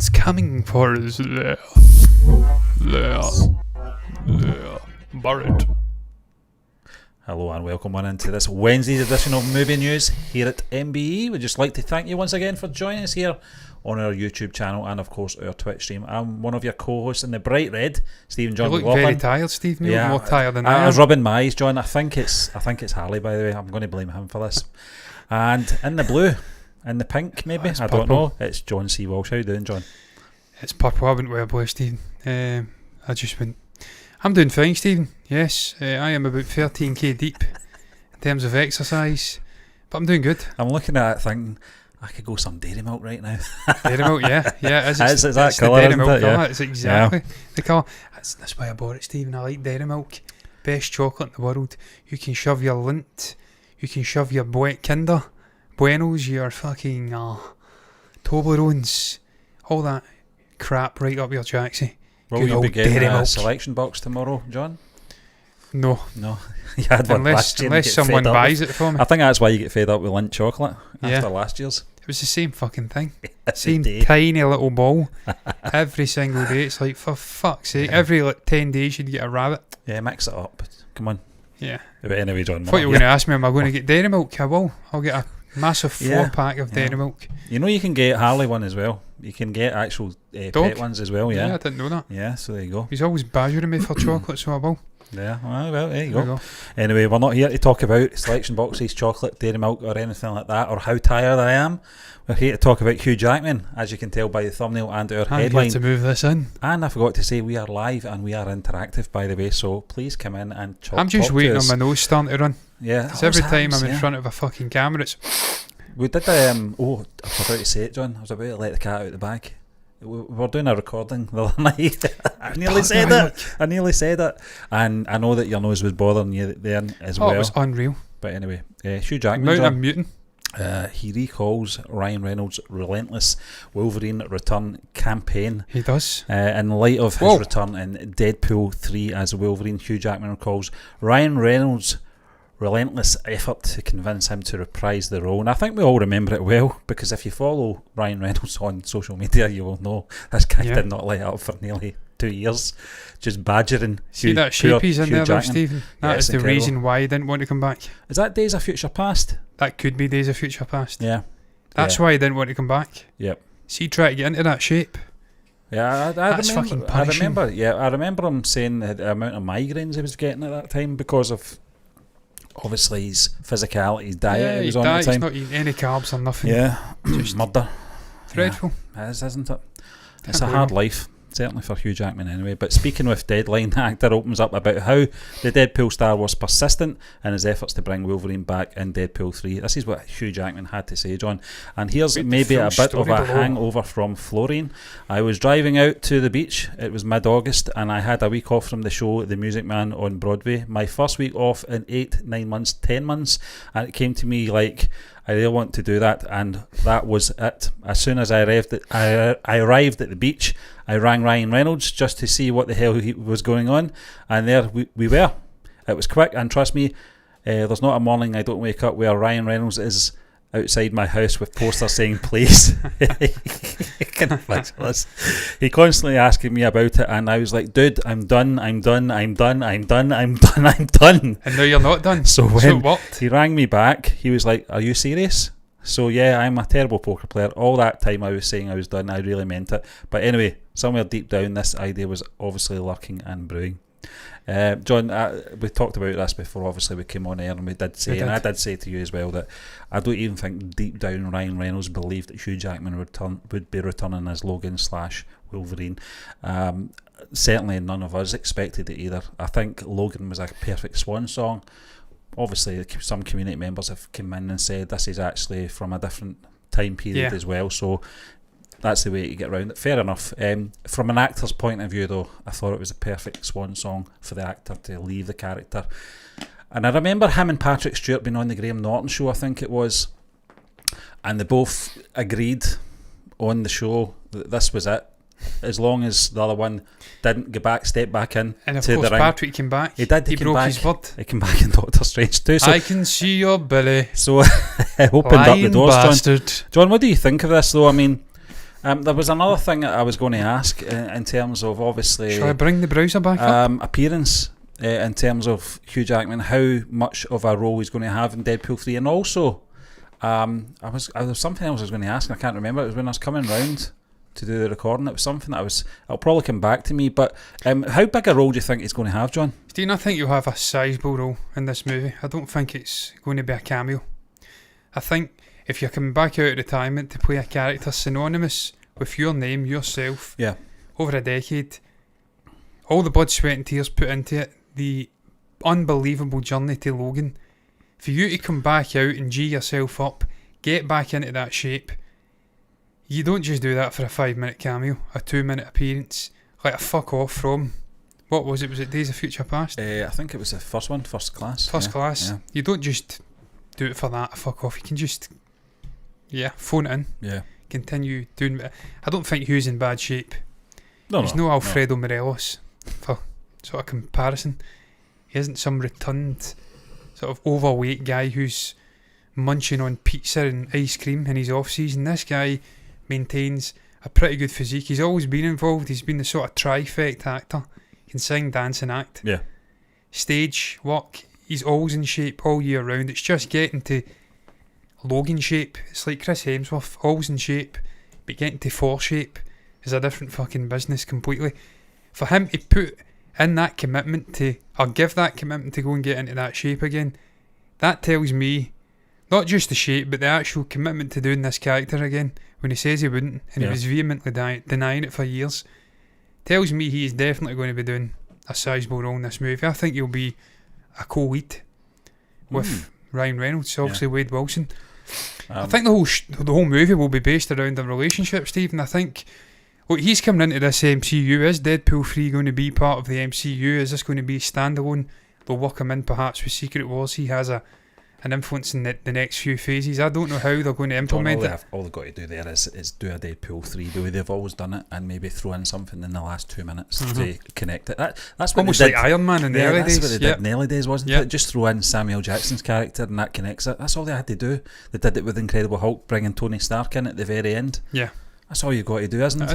Someone's coming for us. There. Barrett. Hello and welcome on into this Wednesday's edition of Movie News here at MBE. We'd just like to thank you once again for joining us here on our YouTube channel and of course our Twitch stream. I'm one of your co-hosts in the bright red, Stephen John McLaughlin. You look very tired, Steve. Yeah, more tired than I was rubbing my eyes, John. I think it's Harley, by the way. I'm going to blame him for this. And in the blue, in the pink, maybe. I don't know. It's John C. Walsh. How you doing, John? It's purple. I wouldn't wear blue, Stephen. I'm doing fine, Stephen. Yes, I am about 13k deep in terms of exercise, but I'm doing good. I'm looking at it thinking, I could go some dairy milk right now. Dairy milk, yeah. It's that colour, isn't it? Yeah. It's exactly the colour. That's why I bought it, Stephen. I like dairy milk. Best chocolate in the world. You can shove your Lindt, you can shove your Kinder Buenos, your fucking Toblerones, all that crap right up your jacksie. Will you be getting a selection box tomorrow, John? No. You had one last year. Unless someone buys it for me. I think that's why you get fed up with Lindt chocolate after last year's. It was the same fucking thing. Same tiny little ball. Every single day. It's like, for fuck's sake, every 10 days you'd get a rabbit. Yeah, mix it up. Come on. Yeah. But anyway, John. I thought you were going to ask me, am I going to get dairy milk? I will. I'll get a massive 4-pack of dairy milk. You know you can get Harley one as well. You can get actual pet ones as well, yeah. Yeah, I didn't know that. Yeah, so there you go. He's always badgering me for chocolate, so I will. Yeah, well, there you go. Anyway, we're not here to talk about selection boxes, chocolate, dairy milk or anything like that, or how tired I am. We're here to talk about Hugh Jackman, as you can tell by the thumbnail and our headline. I'm here to move this in. And I forgot to say, we are live and we are interactive, by the way, so please come in and talk. I'm just waiting on my nose starting to run. Yeah. Because every time I'm in front of a fucking camera, it's... We did I was about to say it, John. I was about to let the cat out the bag. We were doing a recording the other night. I nearly said it. And I know that your nose was bothering you then as well. Oh, it was unreal. But anyway, Hugh Jackman. I'm muting. He recalls Ryan Reynolds' Relentless Wolverine return campaign. He does. In light of his return in Deadpool 3 as Wolverine, Hugh Jackman recalls Ryan Reynolds' relentless effort to convince him to reprise the role. And I think we all remember it well, because if you follow Ryan Reynolds on social media, you will know this guy did not let up for nearly 2 years, just badgering. See that shape he's in there, though, Stephen? That is the incredible reason why he didn't want to come back. Is that Days of Future Past? That could be Days of Future Past. Yeah. That's why he didn't want to come back. Yep. See, try to get into that shape. Yeah, That's fucking punishing. I remember him saying the amount of migraines he was getting at that time because of obviously his physicality, his diet he was on at the time. He's not eating any carbs or nothing. Yeah, just murder. Dreadful. Yeah, it is, isn't it? It's a hard life, certainly for Hugh Jackman anyway. But speaking with Deadline, the actor opens up about how the Deadpool star was persistent in his efforts to bring Wolverine back in Deadpool 3. This is what Hugh Jackman had to say, John. And here's maybe a bit of a hangover from Florine. I was driving out to the beach. It was mid-August and I had a week off from the show The Music Man on Broadway. My first week off in 8, 9 months, 10 months. And it came to me like, I really want to do that, and that was it. As soon as I arrived at the beach, I rang Ryan Reynolds just to see what the hell was going on, and there we were. It was quick, and trust me, there's not a morning I don't wake up where Ryan Reynolds is outside my house with posters saying please. He constantly asking me about it, and I was like, dude, I'm done. And now you're not done. So when what? He rang me back, he was like, are you serious? So yeah, I'm a terrible poker player. All that time I was saying I was done, I really meant it. But anyway, somewhere deep down this idea was obviously lurking and brewing. John, we talked about this before. Obviously we came on air and I did say to you as well that I don't even think deep down Ryan Reynolds believed that Hugh Jackman would be returning as Logan/Wolverine. Certainly none of us expected it either. I think Logan was a perfect swan song. Obviously some community members have come in and said this is actually from a different time period as well, so that's the way to get around it. Fair enough. From an actor's point of view, though, I thought it was a perfect swan song for the actor to leave the character. And I remember him and Patrick Stewart being on the Graham Norton show, I think it was, and they both agreed on the show that this was it. As long as the other one didn't step back in and of to course the ring. Patrick came back. He did. He broke his word. He came back in Doctor Strange too. So I can see your belly. So I opened up the doors, John. John, what do you think of this though? I mean, There was another thing that I was going to ask in terms of obviously. Shall I bring the browser back up? Appearance in terms of Hugh Jackman, how much of a role he's going to have in Deadpool 3, and also there was something else I was going to ask and I can't remember. It was when I was coming round to do the recording. It was something that it'll probably come back to me, but how big a role do you think he's going to have, John? Stephen, I think you'll have a sizable role in this movie. I don't think it's going to be a cameo. I think if you're coming back out of retirement to play a character synonymous with your name, yourself, over a decade, all the blood, sweat and tears put into it, the unbelievable journey to Logan, for you to come back out and G yourself up, get back into that shape, you don't just do that for a 5-minute cameo, a 2-minute appearance, like a fuck off from, what was it Days of Future Past? I think it was the first one, First Class. First Class. Yeah. You don't just do it for that, a fuck off, you can just, phone it in. Yeah. Continue doing it. I don't think Hugh's in bad shape. No, He's no Alfredo Morelos, for sort of comparison. He isn't some rotund, sort of overweight guy who's munching on pizza and ice cream in his off-season. This guy maintains a pretty good physique. He's always been involved. He's been the sort of trifecta actor. He can sing, dance and act. Yeah. Stage work, he's always in shape all year round. It's just getting to Logan shape. It's like Chris Hemsworth, always in shape, but getting to 4 shape is a different fucking business completely. For him to put in that commitment to, or give that commitment to go and get into that shape again, that tells me not just the shape, but the actual commitment to doing this character again, when he says he wouldn't, and he was vehemently denying it for years, tells me he is definitely going to be doing a sizable role in this movie. I think he'll be a co-lead with Ryan Reynolds, obviously Wade Wilson. I think the whole movie will be based around a relationship, Stephen. I think what he's coming into this MCU, is Deadpool 3 going to be part of the MCU? Is this going to be standalone? They'll work him in perhaps with Secret Wars. He has an influence in the next few phases. I don't know how they're going to implement it. All they've got to do there is do a Deadpool 3 the way they've always done it, and maybe throw in something in the last 2 minutes to connect it. That's what almost like Iron Man in the early days. That's what they did in the early days, wasn't it? Just throw in Samuel Jackson's character and that connects it. That's all they had to do. They did it with Incredible Hulk, bringing Tony Stark in at the very end. Yeah. That's all you've got to do, isn't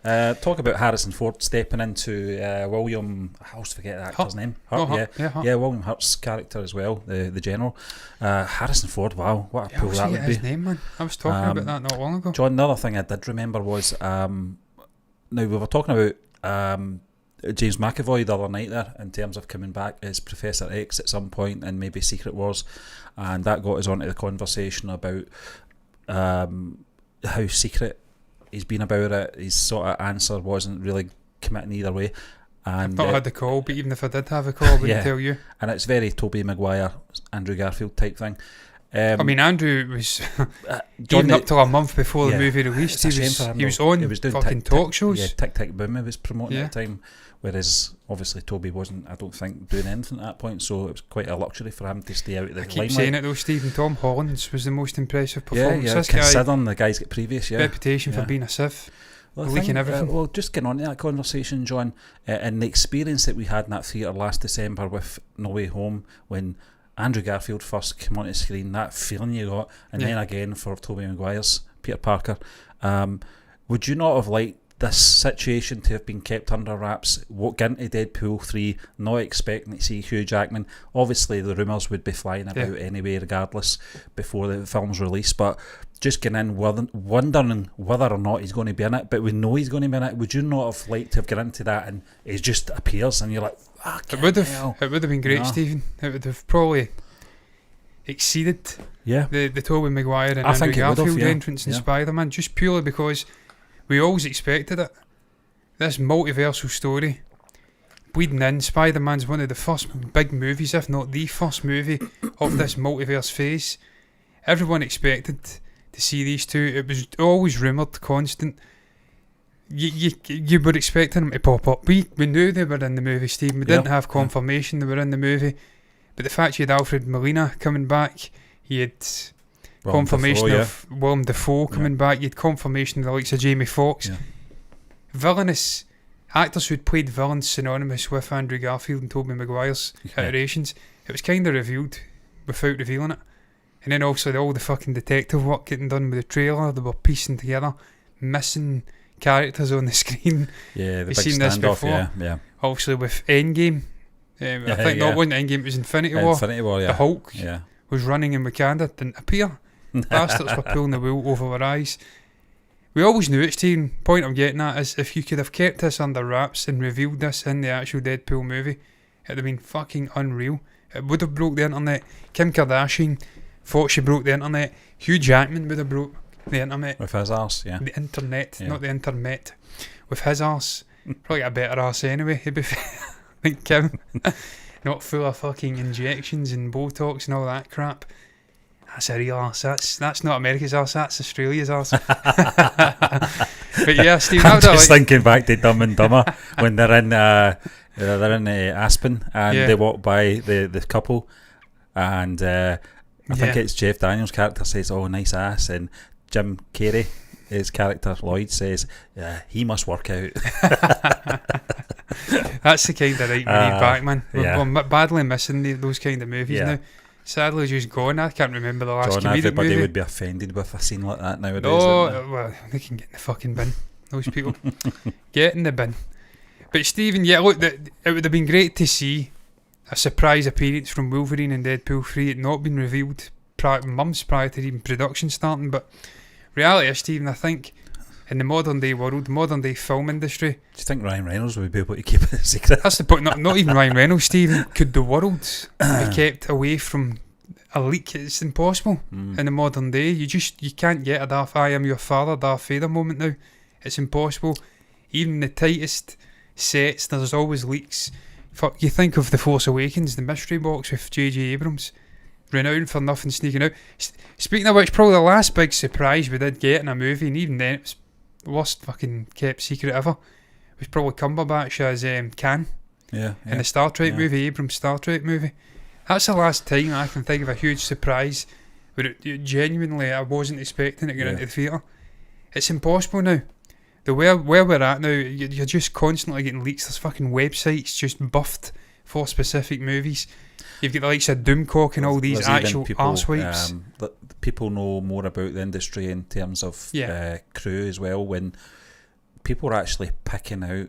it? Talk about Harrison Ford stepping into William, I always forget the actor's name. Hurt. William Hurt's character as well, the general. Harrison Ford, wow, what a pull that would be. His name, man. I was talking about that not long ago. John, another thing I did remember was, now we were talking about James McAvoy the other night there, in terms of coming back as Professor X at some point and maybe Secret Wars, and that got us onto the conversation about how secret he's been about it. His sort of answer wasn't really committing either way. And I've not had the call, but even if I did have a call, I wouldn't tell you. And it's very Tobey Maguire, Andrew Garfield type thing. I mean, Andrew was even up till a month before the movie released. He was on fucking talk shows. Yeah, Tick Tick Boom he was promoting at the time, whereas obviously Tobey wasn't, I don't think, doing anything at that point, so it was quite a luxury for him to stay out of the limelight. I keep saying it though, Stephen. Tom Holland's was the most impressive performance. This considering the guy's got previous reputation for being a sieve. Leaking everything. Well, just getting on to that conversation, John, and the experience that we had in that theatre last December with No Way Home, when Andrew Garfield first came onto the screen, that feeling you got, and then again for Tobey Maguire's Peter Parker. Would you not have liked this situation to have been kept under wraps, get into Deadpool 3, not expecting to see Hugh Jackman? Obviously the rumours would be flying about anyway regardless before the film's release, but just getting in wondering whether or not he's going to be in it, but we know he's going to be in it. Would you not have liked to have got into that and he just appears and you're like, it would have been great, Stephen. It would have probably exceeded the Tobey Maguire and Andrew Garfield entrance in Spider-Man, just purely because we always expected it. This multiversal story bleeding in. Spider-Man's one of the first big movies, if not the first movie of this multiverse phase. Everyone expected to see these two. It was always rumoured, constant. You were expecting them to pop up. We knew they were in the movie, Steve. We didn't have confirmation they were in the movie. But the fact you had Alfred Molina coming back, you had confirmation of Willem Dafoe coming back, you had confirmation of the likes of Jamie Foxx. Villainous actors who'd played villains synonymous with Andrew Garfield and Tobey Maguire's iterations. It was kind of revealed without revealing it. And then also all the fucking detective work getting done with the trailer, they were piecing together missing characters on the screen. Yeah, the We've big seen this standoff. before. Yeah. Obviously with Endgame. I think that wasn't Endgame, it was Infinity War. Infinity War, yeah. The Hulk Yeah. was running in Wakanda, didn't appear. Bastards were pulling the wool over our eyes. We always knew it, Stephen. Point I'm getting at is if you could have kept this under wraps and revealed this in the actual Deadpool movie, it'd have been fucking unreal. It would have broke the internet. Kim Kardashian thought she broke the internet. Hugh Jackman would have broke the internet. With his arse, yeah. The internet, Yeah. not the internet. With his arse. Probably got a better arse anyway, to be fair. Than Kim. Not full of fucking injections and Botox and all that crap. That's a real arse. That's not America's arse, that's Australia's arse. But yeah, Steve, I'm just thinking back to Dumb and Dumber when they're in Aspen and they walk by the couple, and I think it's Jeff Daniels' character says, "Oh, nice ass," and Jim Carrey, his character Lloyd, says, "Yeah, he must work out." That's the kind of right we need back, man. We're badly missing those kind of movies now. Sadly, just gone. I can't remember the last comedic everybody movie. would be offended with a scene like that nowadays. Oh, well, they can get in the fucking bin. Those people. Get in the bin. But Stephen, yeah, look, it would have been great to see a surprise appearance from Wolverine in Deadpool 3. It not been revealed months prior to even production starting. But reality is, Stephen, I think in the modern day world, modern day film industry, do you think Ryan Reynolds would be able to keep it a secret? That's the point. Not even Ryan Reynolds, Stephen. Could the world be kept away from a leak? It's impossible in the modern day. You can't get a Darth I am your father, Darth Vader moment now. It's impossible. Even the tightest sets, there's always leaks. You think of The Force Awakens, the mystery box with J.J. Abrams, renowned for nothing sneaking out. Speaking of which, probably the last big surprise we did get in a movie, and even then it was the worst fucking kept secret ever, was probably Cumberbatch as Khan in the Star Trek movie, Abrams' Star Trek movie. That's the last time I can think of a huge surprise where it genuinely I wasn't expecting it going into the theatre. It's impossible now. Where we're at now, you're just constantly getting leaks. There's fucking websites just buffed for specific movies. You've got the likes of Doomcock and all these actual arsewipes. People know more about the industry in terms of crew as well. When people are actually picking out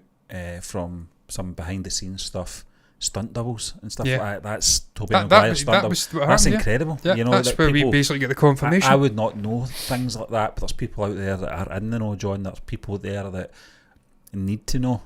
from some behind the scenes stuff, stunt doubles and stuff like that. That's Tobey Maguire's stunt doubles. That's incredible. Yeah, that's where we basically get the confirmation. I would not know things like that, but there's people out there that are in the know, John. There's people there that need to know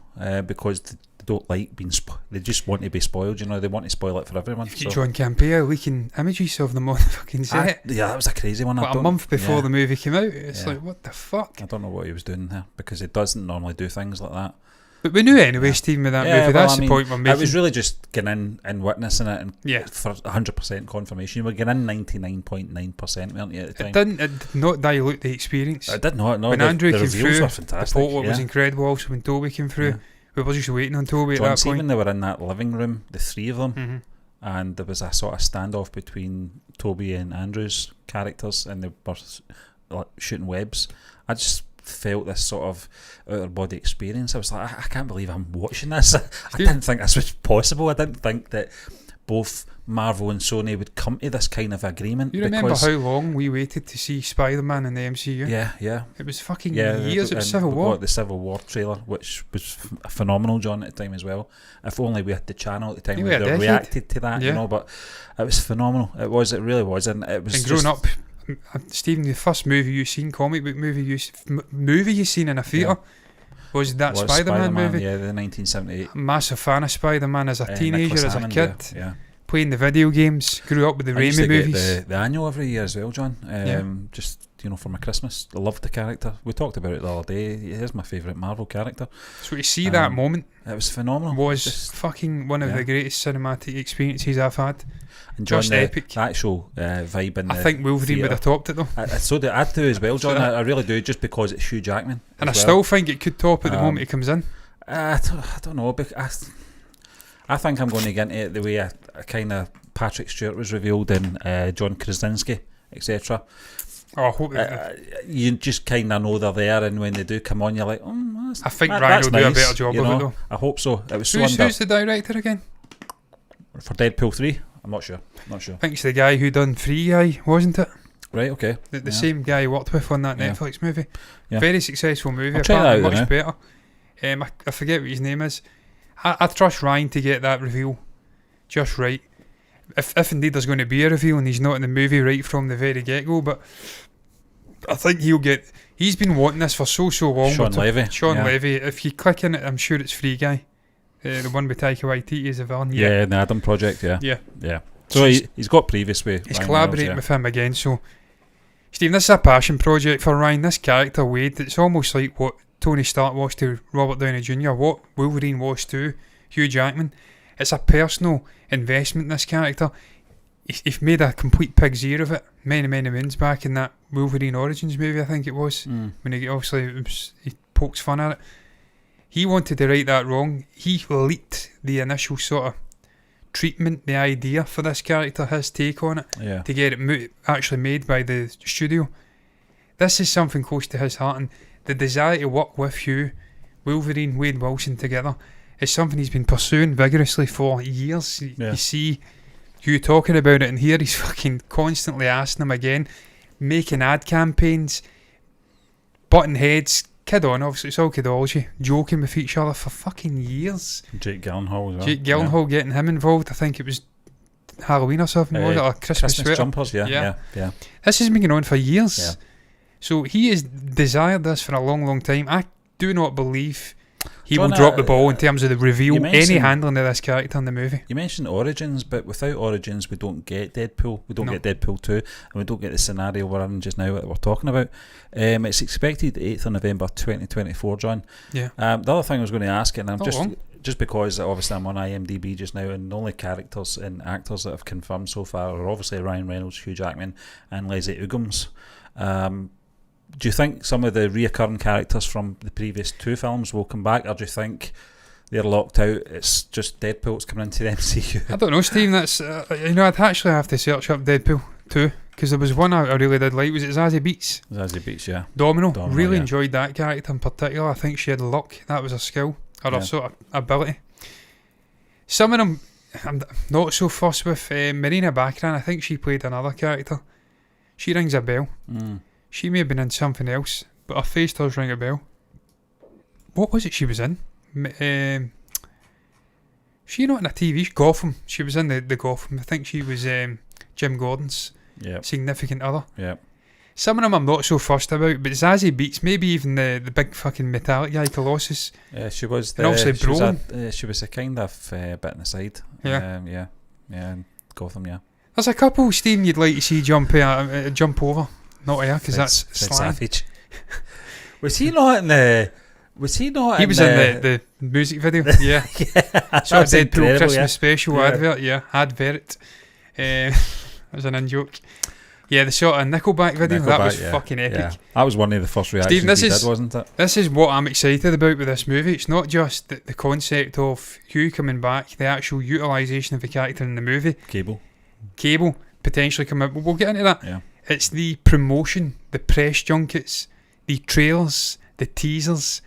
because they don't like being they just want to be spoiled, they want to spoil it for everyone. You've got John Campea leaking images of them on the fucking set. That was a crazy one. A month before the movie came out. It's like, what the fuck? I don't know what he was doing there, because he doesn't normally do things like that. But we knew anyway, Stephen, with that movie. That's the point we're making. It was really just getting in and witnessing it, and for 100% confirmation. You were getting in 99.9%, weren't you, at the time? It did not dilute the experience. It did not, no. When Andrew came reveals through, were fantastic. the photo was incredible. Also, when Toby came through, we were just waiting on Toby at that point. When they were in that living room, the three of them, and there was a sort of standoff between Toby and Andrew's characters, and they were shooting webs. I just felt this sort of out of body experience. I was like, I can't believe I'm watching this. I didn't think this was possible. I didn't think that both Marvel and Sony would come to this kind of agreement. You remember how long we waited to see Spider-Man in the MCU? Yeah. It was fucking years. It was Civil War. The Civil War trailer, which was phenomenal, John, at the time as well. If only we had the channel at the time, we would have reacted to that, but it was phenomenal. It really was, and it was. And growing up, Stephen, the first movie you seen, comic book movie you seen in a theatre was that Spider-Man movie. Yeah, the 1978. Massive fan of Spider-Man as a teenager, as a kid. Playing the video games, grew up with the Raimi movies. Get the annual every year as well, John. Just for my Christmas. I loved the character. We talked about it the other day. He is my favourite Marvel character. So to see that moment, it was phenomenal. Was fucking one of the greatest cinematic experiences I've had. And John, just epic. The actual vibe in I think Wolverine would have topped it though. I do as well, John. I really do, just because it's Hugh Jackman. And I still think it could top at the moment he comes in. I don't know. I think I'm going to get into it the way a kind of Patrick Stewart was revealed in John Krasinski, etc. Oh, I hope you just kind of know they're there, and when they do come on, you're like, I think Ryan will do a better job of it though. I hope so. It was who's the director again? For Deadpool 3? I'm not sure. I think it's the guy who done Free Guy, wasn't it? Right, okay. The same guy he worked with on that Yeah. Netflix movie. Yeah. Very successful movie. I'll check that Apparently out much better. I forget what his name is. I trust Ryan to get that reveal just right. If indeed there's going to be a reveal and he's not in the movie right from the very get-go, but I think he's been wanting this for so long. Sean Levy. Sean Yeah. Levy. If you click in it, I'm sure it's Free Guy. The one with Taika Waititi as a villain. Yeah, the Adam Project, yeah. Yeah. Yeah. So he's got previous with He's Ryan collaborating Reynolds, with him again, so Stephen, this is a passion project for Ryan. This character, Wade, it's almost like what Tony Stark was to Robert Downey Jr., what Wolverine was to Hugh Jackman. It's a personal investment in this character. He's made a complete pig's ear of it many moons back in that Wolverine Origins movie, I think it was, when he pokes fun at it. He wanted to right that wrong. He leaked the initial sort of treatment, the idea for this character, his take on it, to get it actually made by the studio. This is something close to his heart, and the desire to work with Hugh, Wolverine, Wade Wilson together is something he's been pursuing vigorously for years. You see Hugh talking about it, and here he's fucking constantly asking him again, making ad campaigns, butting heads, kid on, obviously it's all kidology, joking with each other for fucking years. Jake Gyllenhaal as well. Jake Gyllenhaal getting him involved, I think it was Halloween or something, was it? Or Christmas sweater. jumpers, yeah. This has been going on for years. Yeah. So he has desired this for a long time. I do not believe he will drop the ball in terms of the reveal, any handling of this character in the movie. You mentioned Origins, but without Origins we don't get Deadpool. We don't get Deadpool 2, and we don't get the scenario we're in just now that we're talking about. It's expected 8th of November 2024, John. Yeah. The other thing I was going to ask, and I'm just because obviously I'm on IMDb just now, and the only characters and actors that have confirmed so far are obviously Ryan Reynolds, Hugh Jackman, and Leslie Uggams. Do you think some of the reoccurring characters from the previous two films will come back, or do you think they're locked out? It's just Deadpool's coming into the MCU. I don't know, Steve. That's I'd actually have to search up Deadpool 2, because there was one I really did like. Was it Zazie Beetz? Zazie Beetz, yeah. Domino really enjoyed that character in particular. I think she had luck. That was a skill or a sort of ability. Some of them I'm not so fussed with. Marina Baccarin, I think she played another character. She rings a bell. She may have been in something else, but her face does ring a bell. What was it she was in? She not in a TV? Gotham. She was in the Gotham. I think she was Jim Gordon's significant other. Yeah. Some of them I'm not so fussed about, but Zazie Beetz, maybe even the big fucking metallic guy, Colossus. Yeah, she was. And obviously Brolin. She was a kind of bit on the side. Yeah, in Gotham. Yeah. There's a couple, Stephen, you'd like to see jump over. Not here, because that's slang. Savage. Was he not in the? He was in the music video. Yeah. So Deadpool Christmas special advert. Yeah, advert. That was an in-joke. Yeah, the sort of Nickelback video. That was fucking epic. Yeah. That was one of the first reactions Steve, did, wasn't it? This is what I'm excited about with this movie. It's not just the concept of Hugh coming back, the actual utilisation of the character in the movie. Cable potentially come out, but we'll get into that. Yeah. It's the promotion, the press junkets, the trailers, the teasers,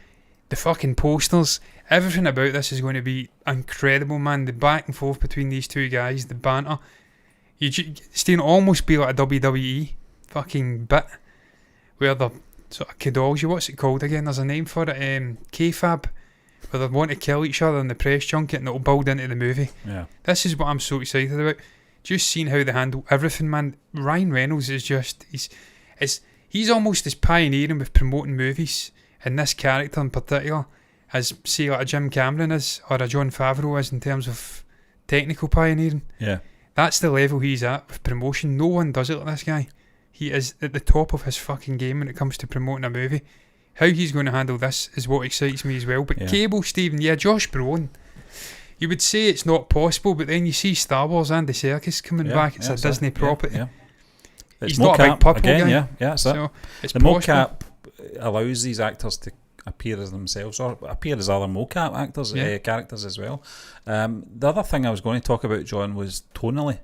the fucking posters. Everything about this is going to be incredible, man. The back and forth between these two guys, the banter. It's going to almost be like a WWE fucking bit where they're sort of kidology. What's it called again? There's a name for it. K-Fab. Where they want to kill each other in the press junket, and it'll build into the movie. Yeah. This is what I'm so excited about. Just seeing how they handle everything, man. Ryan Reynolds is just he's almost as pioneering with promoting movies and this character in particular as say like a Jim Cameron is or a Jon Favreau is in terms of technical pioneering. Yeah. That's the level he's at with promotion. No one does it like this guy. He is at the top of his fucking game when it comes to promoting a movie. How he's going to handle this is what excites me as well. But Cable, Stephen, Josh Brolin. You would say it's not possible, but then you see Star Wars and the Circus coming back. It's a Disney property. Yeah. He's not a big purple again, guy. Yeah, that's so it. It's the mocap allows these actors to appear as themselves or appear as other mocap actors, characters as well. The other thing I was going to talk about, John, was tonally.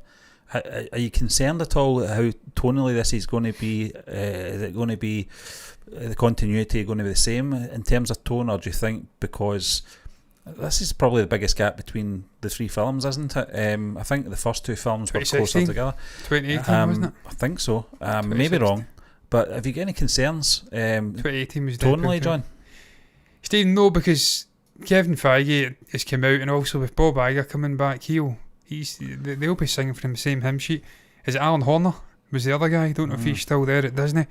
Are you concerned at all how tonally this is going to be? Is it going to be the continuity going to be the same in terms of tone, or do you think because This is probably the biggest gap between the three films, isn't it? I think the first two films were closer 2016? together. 2018, wasn't it? I think so. Maybe wrong. But have you got any concerns 2018 was tonally, Deadpool John? Steve, no, because Kevin Feige has come out, and also with Bob Iger coming back, they'll be singing from the same hymn sheet. Is it Alan Horner? Was the other guy? I don't know if he's still there at Disney.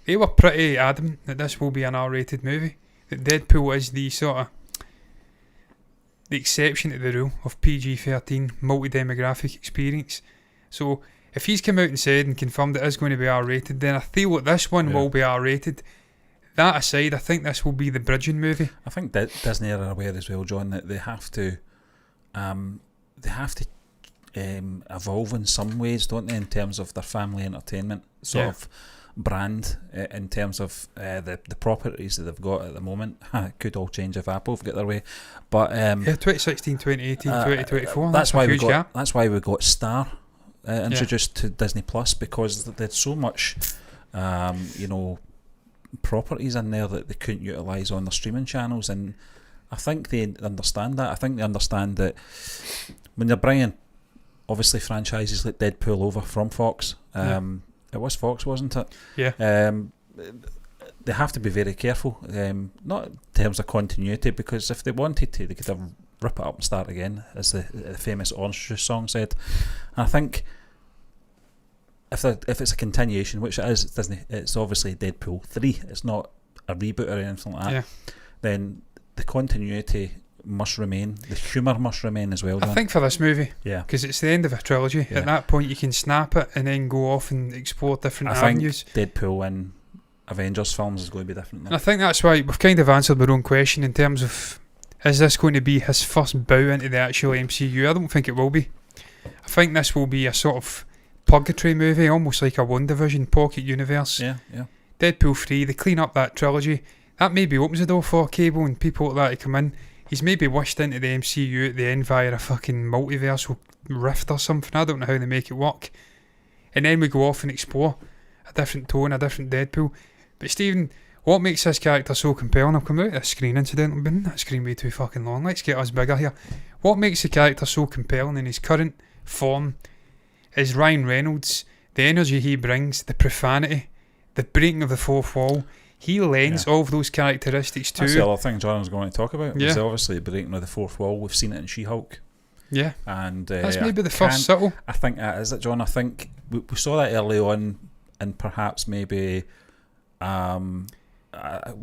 They were pretty adamant that this will be an R-rated movie. That Deadpool is the exception to the rule of PG-13 multi-demographic experience. So if he's come out and said and confirmed it is going to be R-rated, then I feel that this one will be R-rated. That aside, I think this will be the bridging movie. I think that Disney are aware as well, John, that they have to evolve in some ways, don't they, in terms of their family entertainment sort of brand, in terms of the properties that they've got at the moment. It could all change if Apple get their way, but 2016, 2018, 2024. That's why we got Star introduced to Disney Plus, because there's so much properties in there that they couldn't utilise on their streaming channels, and I think they understand that. I think they understand that when they're bringing obviously franchises like Deadpool over from Fox, it was Fox, wasn't it? Yeah. They have to be very careful, not in terms of continuity, because if they wanted to, they could have rip it up and start again, as the famous Orange Juice song said. And I think if it's a continuation, which it is, Disney, it's obviously Deadpool 3, it's not a reboot or anything like that, then the continuity must remain, the humour must remain as well, John. I think for this movie, because it's the end of a trilogy, at that point you can snap it and then go off and explore different avenues. I think Deadpool and Avengers films is going to be different. And I think that's why we've kind of answered our own question in terms of, is this going to be his first bow into the actual MCU? I don't think it will be. I think this will be a sort of purgatory movie, almost like a WandaVision pocket universe. Deadpool 3, they clean up that trilogy. That maybe opens the door for Cable and people like that to come in. He's maybe wished into the MCU at the end via a fucking multiversal rift or something. I don't know how they make it work. And then we go off and explore a different tone, a different Deadpool. But Stephen, what makes this character so compelling? I've come out of this screen incidentally, been that screen way too fucking long. Let's get us bigger here. What makes the character so compelling in his current form is Ryan Reynolds, the energy he brings, the profanity, the breaking of the fourth wall. He lends all of those characteristics to. That's the other thing John was going to talk about. Is obviously the breaking of the fourth wall. We've seen it in She-Hulk. Yeah. And that's maybe the first subtle. I think that is it, John. I think we saw that early on, and perhaps maybe what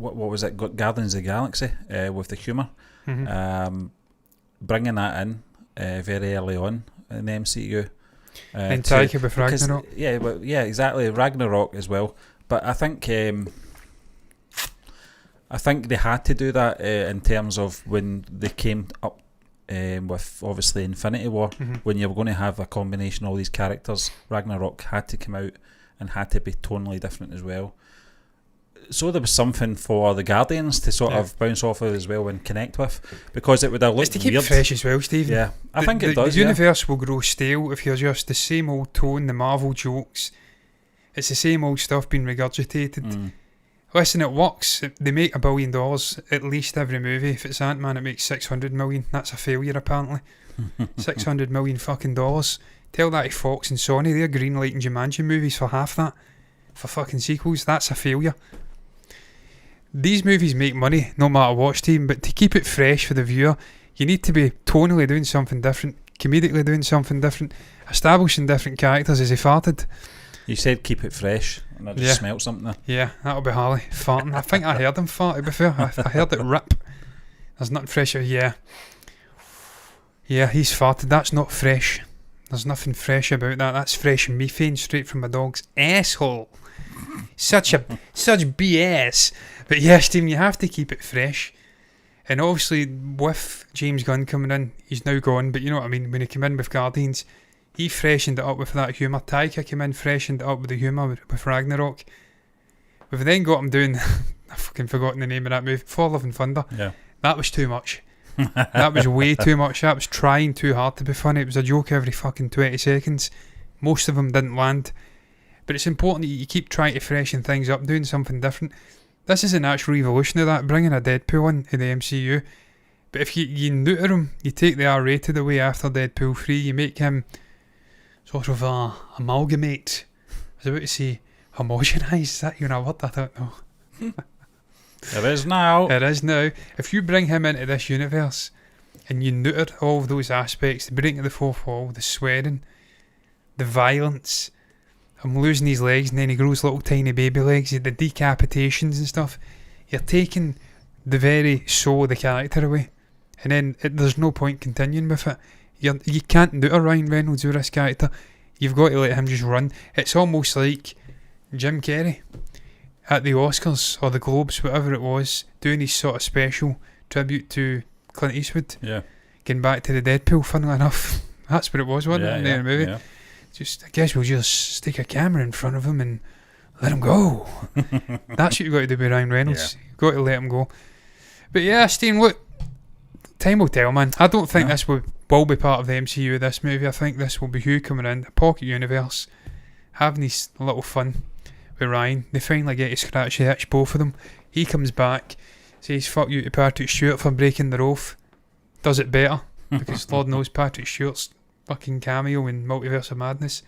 was it? Guardians of the Galaxy with the humour. Bringing that in very early on in the MCU. And Taika with Ragnarok. Exactly. Ragnarok as well. But I think they had to do that in terms of when they came up with obviously Infinity War, when you were going to have a combination of all these characters. Ragnarok had to come out and had to be tonally different as well. So there was something for the Guardians to sort of bounce off of as well and connect with, because it would have looked weird. It's to keep weird. It fresh as well, Stephen. Yeah, I think it does. The universe will grow stale if you're just the same old tone, the Marvel jokes. It's the same old stuff being regurgitated. Listen, it works. They make $1 billion at least every movie. If it's Ant-Man, it makes 600 million. That's a failure, apparently. 600 million fucking dollars. Tell that to Fox and Sony. They're greenlighting Jumanji movies for half that. For fucking sequels. That's a failure. These movies make money no matter what, team, but to keep it fresh for the viewer, you need to be tonally doing something different, comedically doing something different, establishing different characters. As he farted. You said keep it fresh, and I just smelt something there. Yeah, that'll be Harley farting. I think I heard him fart, to be fair. I heard it rip. There's nothing fresh out. Yeah, he's farted. That's not fresh. There's nothing fresh about that. That's fresh methane straight from a dog's asshole. Such BS. But yeah, Stephen, you have to keep it fresh. And obviously, with James Gunn coming in, he's now gone, but you know what I mean, when he came in with Guardians, he freshened it up with that humour. Taika came in, freshened it up with the humour with Ragnarok. We've then got him doing, I've fucking forgotten the name of that movie, For Love and Thunder. Yeah. That was too much. That was way too much. That was trying too hard to be funny. It was a joke every fucking 20 seconds. Most of them didn't land. But it's important that you keep trying to freshen things up, doing something different. This is an actual evolution of that, bringing a Deadpool into the MCU. But But if you neuter him, you take the R-rated away after Deadpool 3, you make him sort of a amalgamate. I was about to say homogenise. Is that even a word? I don't know. It is now. It is now. If you bring him into this universe and you neuter all of those aspects, the breaking of the fourth wall, the swearing, the violence, him losing his legs and then he grows little tiny baby legs, the decapitations and stuff, you're taking the very soul of the character away. And then there's no point continuing with it. You can't neuter Ryan Reynolds with this character. You've got to let him just run. It's almost like Jim Carrey at the Oscars or the Globes, whatever it was, doing his sort of special tribute to Clint Eastwood. Yeah. Getting back to the Deadpool, funnily enough. That's what it was, wasn't it? In the movie. Yeah. Just, I guess we'll just stick a camera in front of him and let him go. That's what you've got to do with Ryan Reynolds. Yeah. You've got to let him go. But yeah, Steve, look, time will tell, man. I don't think this will be part of the MCU, this movie. I think this will be Hugh coming in, a pocket universe, having his little fun with Ryan. They finally get to scratch the itch, both of them. He comes back, says fuck you to Patrick Stewart for breaking the oath. Does it better, because Lord knows Patrick Stewart's fucking cameo in Multiverse of Madness.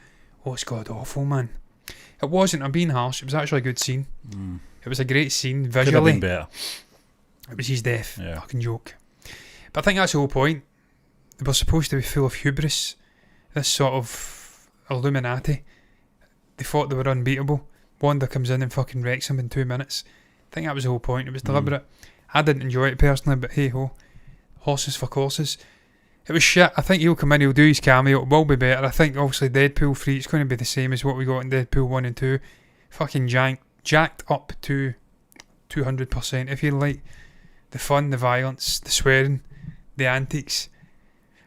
Oh, it's god awful, man. It wasn't, I'm being harsh, it was actually a good scene. It was a great scene, visually. Could have been better. It was his death. Yeah. Fucking joke. But I think that's the whole point. They were supposed to be full of hubris. This sort of Illuminati. They thought they were unbeatable. Wanda comes in and fucking wrecks him in 2 minutes. I think that was the whole point. It was deliberate. I didn't enjoy it personally, but hey ho. Horses for courses. It was shit. I think he'll come in, he'll do his cameo. It will be better. I think obviously Deadpool 3, it's going to be the same as what we got in Deadpool 1 and 2. Fucking jacked up to 200%, if you like. The fun, the violence, the swearing, the antics.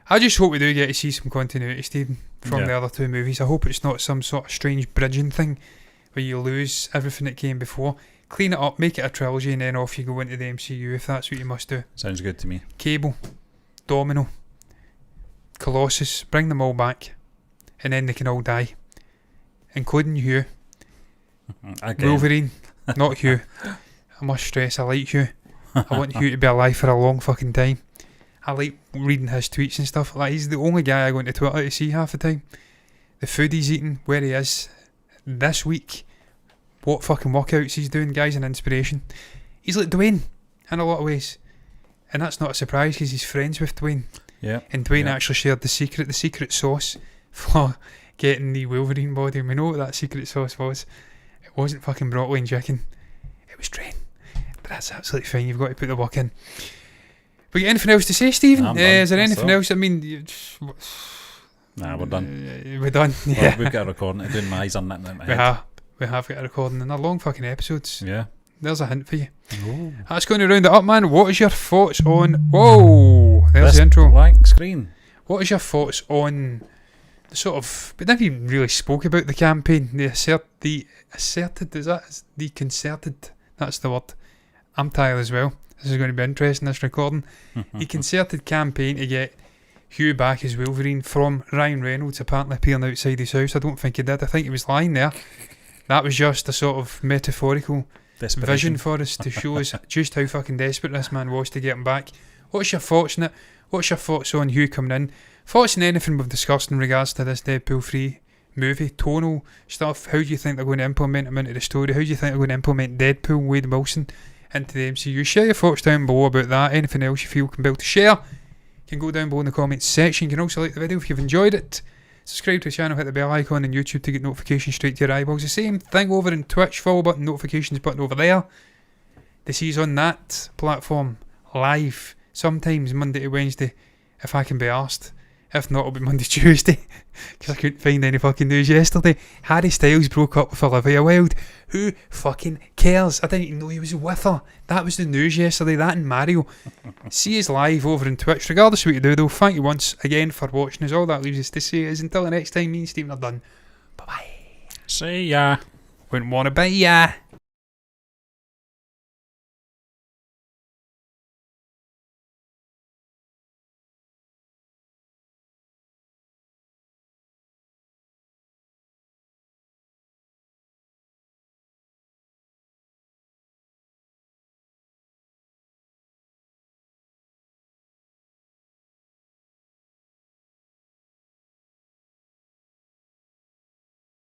I just hope we do get to see some continuity, Stephen, from the other two movies. I hope it's not some sort of strange bridging thing where you lose everything that came before. Clean it up, make it a trilogy, and then off you go into the MCU if that's what you must do. Sounds good to me. Cable, Domino, Colossus, bring them all back, and then they can all die, including Hugh. Again. Wolverine, not Hugh. I must stress, I like Hugh. I want Hugh to be alive for a long fucking time. I like reading his tweets and stuff. Like, he's the only guy I go into Twitter to see half the time. The food he's eating, where he is this week, what fucking workouts he's doing, guy's an inspiration. He's like Dwayne in a lot of ways, and that's not a surprise because he's friends with Dwayne. Yeah. And Dwayne actually shared the secret sauce for getting the Wolverine body. And we know what that secret sauce was. It wasn't fucking broccoli and chicken. It was Drain. But that's absolutely fine. You've got to put the work in. But you got anything else to say, Stephen? Is there anything else? I mean, nah, we're done. We're done. Yeah. We've got a recording. Doing my eyes on that in my head. We have got a recording, and they're long fucking episodes. Yeah. There's a hint for you. Ooh. That's going to round it up, man. What is your thoughts on... Whoa! There's this the intro. Blank screen. What is your thoughts on the sort of... We never even really spoke about the campaign. The asserted... Is that the concerted? That's the word. I'm tired as well. This is going to be interesting, this recording. The concerted campaign to get Hugh back as Wolverine from Ryan Reynolds apparently appearing outside his house. I don't think he did. I think he was lying there. That was just a sort of metaphorical vision for us to show us just how fucking desperate this man was to get him back. What's your thoughts on it? What's your thoughts on Hugh coming in? Thoughts on anything we've discussed in regards to this Deadpool 3 movie? Tonal stuff? How do you think they're going to implement him into the story? How do you think they're going to implement Deadpool, Wade Wilson, into the MCU? Share your thoughts down below about that. Anything else you feel compelled to share, you can go down below in the comments section. You can also like the video if you've enjoyed it. Subscribe to the channel, hit the bell icon on YouTube to get notifications straight to your eyeballs. The same thing over on Twitch, follow button, notifications button over there. This is on that platform, live, sometimes Monday to Wednesday, if I can be arsed. If not, it'll be Monday, Tuesday, because I couldn't find any fucking news yesterday. Harry Styles broke up with Olivia Wilde. Who fucking cares? I didn't even know he was with her. That was the news yesterday, that and Mario. See us live over on Twitch. Regardless of what you do though, thank you once again for watching us. All that leaves us to say is until the next time, me and Stephen are done. Bye bye. See ya. Wouldn't want to bite ya.